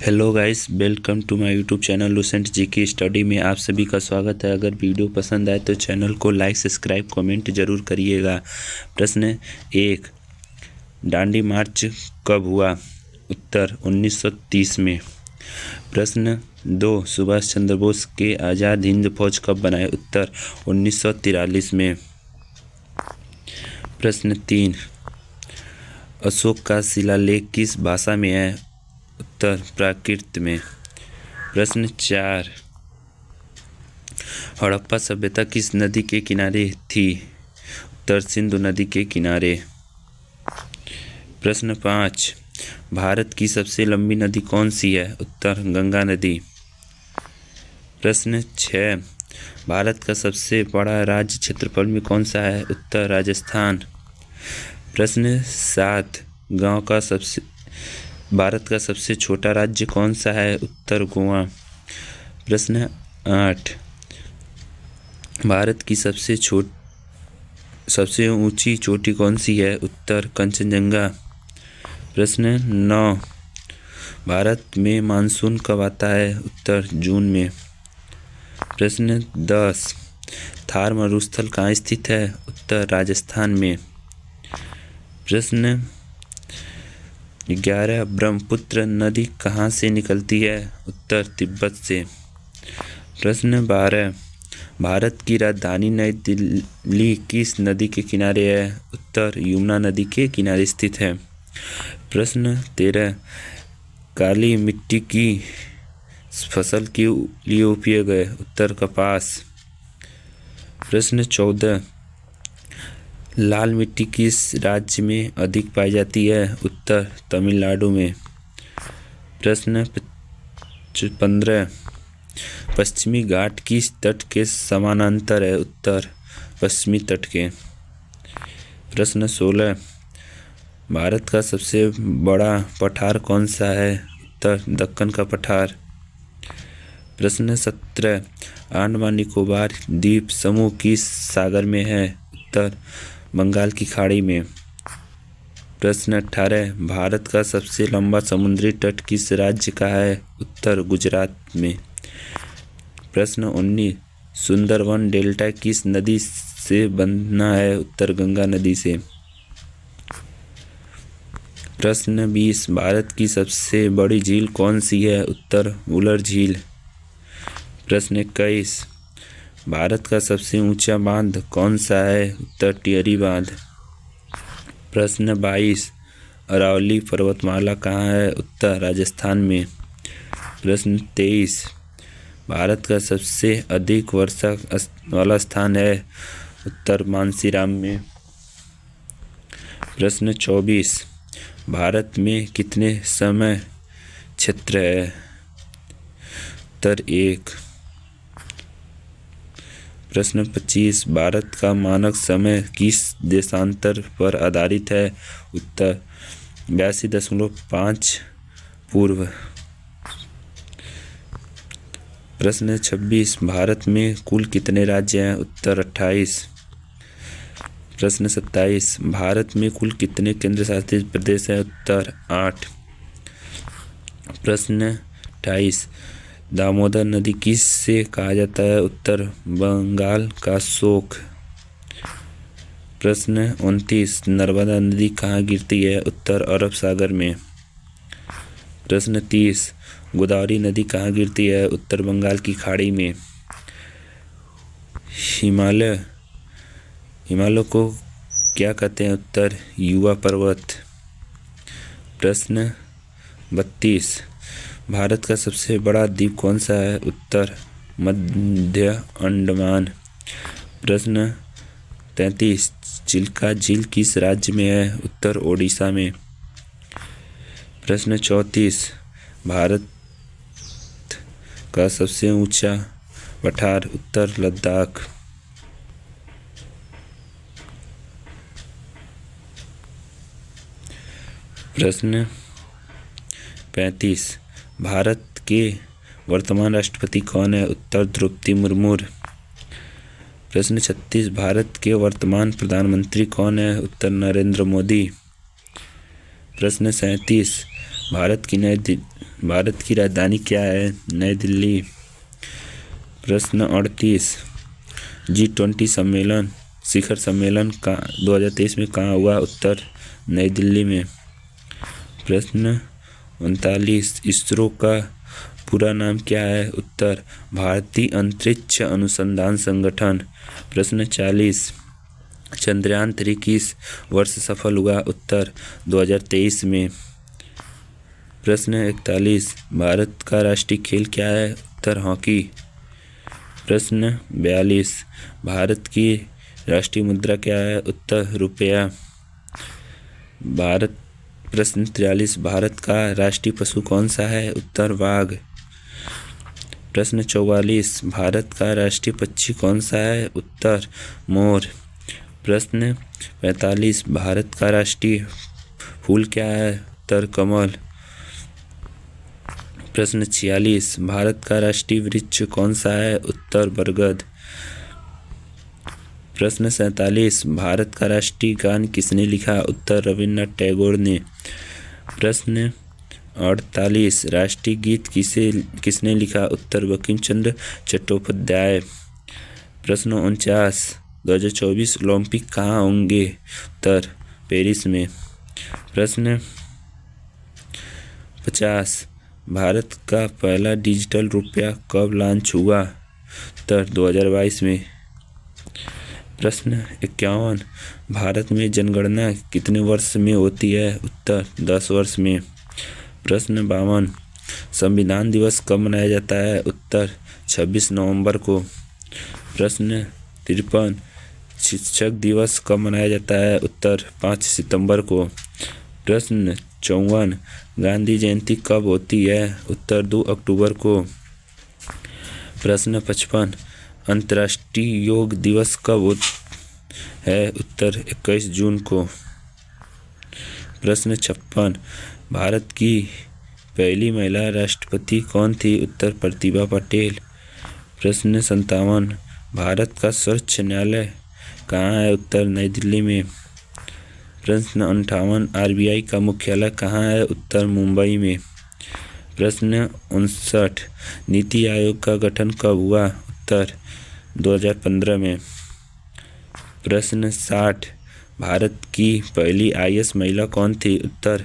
Hello guys, welcome to my YouTube channel Lucent ji की study में आप सभी का स्वागत है। अगर वीडियो पसंद आए तो चैनल को लाइक, सब्सक्राइब, कमेंट जरूर करिएगा। प्रश्न 1, दांडी मार्च कब हुआ? उत्तर 1930 में। प्रश्न 2, सुभाष चंद्र बोस के आज़ाद हिंद फौज कब बनाए? उत्तर 1943 में। प्रश्न 3, अशोक का शिलालेख किस भाषा में है? उत्तर प्राकृत में। प्रश्न 4, हड़प्पा सभ्यता किस नदी के किनारे थी? उत्तर सिंधु नदी के किनारे। प्रश्न 5, भारत की सबसे लंबी नदी कौन सी है? उत्तर गंगा नदी। प्रश्न 6, भारत का सबसे बड़ा राज्य क्षेत्रफल में कौन सा है? उत्तर राजस्थान। प्रश्न 7, भारत का सबसे छोटा राज्य कौन सा है? उत्तर गोवा। प्रश्न 8, भारत की सबसे ऊंची चोटी कौन सी है? उत्तर कंचनजंगा। प्रश्न 9, भारत में मानसून कब आता है? उत्तर जून में। प्रश्न 10, थार मरुस्थल कहाँ स्थित है? उत्तर राजस्थान में। प्रश्न 11, ब्रह्मपुत्र नदी कहाँ से निकलती है? उत्तर तिब्बत से। प्रश्न 12, भारत की राजधानी नई दिल्ली किस नदी के किनारे है? उत्तर यमुना नदी के किनारे स्थित है। प्रश्न 13, काली मिट्टी की फसल के लिए उपयोग है? उत्तर कपास। प्रश्न 14, लाल मिट्टी किस राज्य में अधिक पाई जाती है? उत्तर तमिलनाडु में। प्रश्न 15, पश्चिमी घाट किस तट के समानांतर है? उत्तर पश्चिमी तट के। प्रश्न 16, भारत का सबसे बड़ा पठार कौन सा है? उत्तर दक्कन का पठार। प्रश्न 17, अंडमान निकोबार द्वीप समूह किस सागर में है? उत्तर बंगाल की खाड़ी में। प्रश्न 18, भारत का सबसे लंबा समुद्री तट किस राज्य का है? उत्तर गुजरात में। प्रश्न 19, सुंदरवन डेल्टा किस नदी से बंधा है? उत्तर गंगा नदी से। प्रश्न 20, भारत की सबसे बड़ी झील कौन सी है? उत्तर वुलर झील। प्रश्न 21, भारत का सबसे ऊंचा बांध कौन सा है? उत्तर टिहरी बांध। प्रश्न 22, अरावली पर्वतमाला कहाँ है? उत्तर राजस्थान में। प्रश्न 23, भारत का सबसे अधिक वर्षा वाला स्थान है? उत्तर मानसीराम में। प्रश्न 24, भारत में कितने समय क्षेत्र है? उत्तर 1। प्रश्न 25, भारत का मानक समय किस देशांतर पर आधारित है? उत्तर 82.5 पूर्व। प्रश्न 26, भारत में कुल कितने राज्य हैं? उत्तर 28। प्रश्न 27, भारत में कुल कितने केंद्र शासित प्रदेश हैं? उत्तर 8। प्रश्न 28, दामोदर नदी किस से कहा जाता है? उत्तर बंगाल का शोक। प्रश्न 29, नर्मदा नदी कहाँ गिरती है? उत्तर अरब सागर में। प्रश्न 30, गोदावरी नदी कहाँ गिरती है? उत्तर बंगाल की खाड़ी में। हिमालय को क्या कहते हैं? उत्तर युवा पर्वत। प्रश्न 32, भारत का सबसे बड़ा द्वीप कौन सा है? उत्तर मध्य अंडमान। प्रश्न 33, चिल्का झील किस राज्य में है? उत्तर ओडिशा में। प्रश्न 34, भारत का सबसे ऊंचा पठार? उत्तर लद्दाख। प्रश्न 35, भारत के वर्तमान राष्ट्रपति कौन है? उत्तर द्रौपदी मुर्मू। प्रश्न 36, भारत के वर्तमान प्रधानमंत्री कौन है? उत्तर नरेंद्र मोदी। प्रश्न 37, भारत की भारत की राजधानी क्या है? नई दिल्ली। प्रश्न 38, G20 सम्मेलन शिखर सम्मेलन 2023 में कहाँ हुआ? उत्तर नई दिल्ली में। प्रश्न 39, इसरो का पूरा नाम क्या है? उत्तर भारतीय अंतरिक्ष अनुसंधान संगठन। प्रश्न 40, चंद्रयान 3 किस वर्ष सफल हुआ? उत्तर 2023 में। प्रश्न 41, भारत का राष्ट्रीय खेल क्या है? उत्तर हॉकी। प्रश्न 42, भारत की राष्ट्रीय मुद्रा क्या है? उत्तर रुपया। प्रश्न 43, भारत का राष्ट्रीय पशु कौन सा है? उत्तर बाघ। प्रश्न 44, भारत का राष्ट्रीय पक्षी कौन सा है? उत्तर मोर। प्रश्न 45, भारत का राष्ट्रीय फूल क्या है? उत्तर कमल। प्रश्न 46, भारत का राष्ट्रीय वृक्ष कौन सा है? उत्तर बरगद। प्रश्न 47, भारत का राष्ट्रीय गान किसने लिखा? उत्तर रविन्द्रनाथ टैगोर ने। प्रश्न 48, राष्ट्रीय गीत किसने लिखा? उत्तर बंकिम चंद्र चट्टोपाध्याय। प्रश्न 49, 2024 ओलंपिक कहाँ होंगे? उत्तर पेरिस में। प्रश्न 50, भारत का पहला डिजिटल रुपया कब लॉन्च हुआ? उत्तर 2022 में। प्रश्न 51, भारत में जनगणना कितने वर्ष में होती है? उत्तर 10 वर्ष में। प्रश्न 52, संविधान दिवस कब मनाया जाता है? उत्तर 26 नवंबर को। प्रश्न 53, शिक्षक दिवस कब मनाया जाता है? उत्तर 5 सितंबर को। प्रश्न 54, गांधी जयंती कब होती है? उत्तर 2 अक्टूबर को। प्रश्न 55, अंतर्राष्ट्रीय योग दिवस कब है? उत्तर 21 जून को। प्रश्न 56, भारत की पहली महिला राष्ट्रपति कौन थी? उत्तर प्रतिभा पटेल। प्रश्न 57, भारत का सर्वोच्च न्यायालय कहाँ है? उत्तर नई दिल्ली में। प्रश्न 58, RBI का मुख्यालय कहाँ है? उत्तर मुंबई में। प्रश्न 59, नीति आयोग का गठन कब हुआ? उत्तर 2015 में। प्रश्न 60, भारत की पहली IAS महिला कौन थी? उत्तर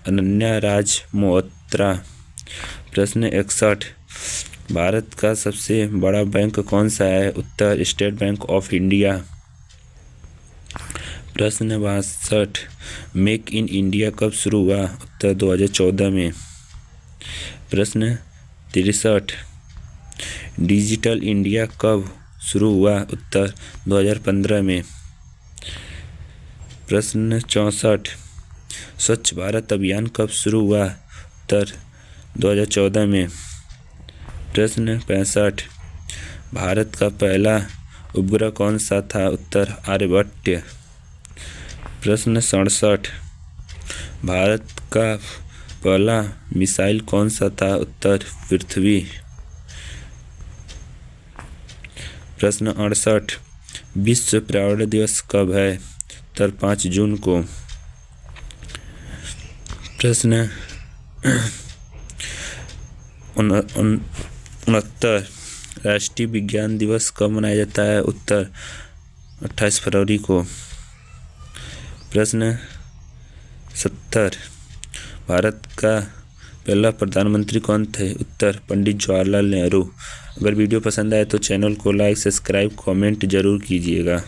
अनन्या राज मोहत्रा। प्रश्न 61, भारत का सबसे बड़ा बैंक कौन सा है? उत्तर स्टेट बैंक ऑफ इंडिया। प्रश्न 62, मेक इन इंडिया कब शुरू हुआ? उत्तर 2014 में। प्रश्न 63, डिजिटल इंडिया कब शुरू हुआ? उत्तर 2015 में। प्रश्न 64, स्वच्छ भारत अभियान कब शुरू हुआ? उत्तर 2014 में। प्रश्न 65, भारत का पहला उपग्रह कौन सा था? उत्तर आर्यभट्ट। प्रश्न 67, भारत का पहला मिसाइल कौन सा था? उत्तर पृथ्वी। प्रश्न 68, विश्व पर्यावरण दिवस कब है? उत्तर 5 जून को। प्रश्न 69, राष्ट्रीय विज्ञान दिवस कब मनाया जाता है? उत्तर 28 फरवरी को। प्रश्न 70, भारत का पहला प्रधानमंत्री कौन थे? उत्तर पंडित जवाहरलाल नेहरू। अगर वीडियो पसंद आए तो चैनल को लाइक, सब्सक्राइब, कमेंट जरूर कीजिएगा।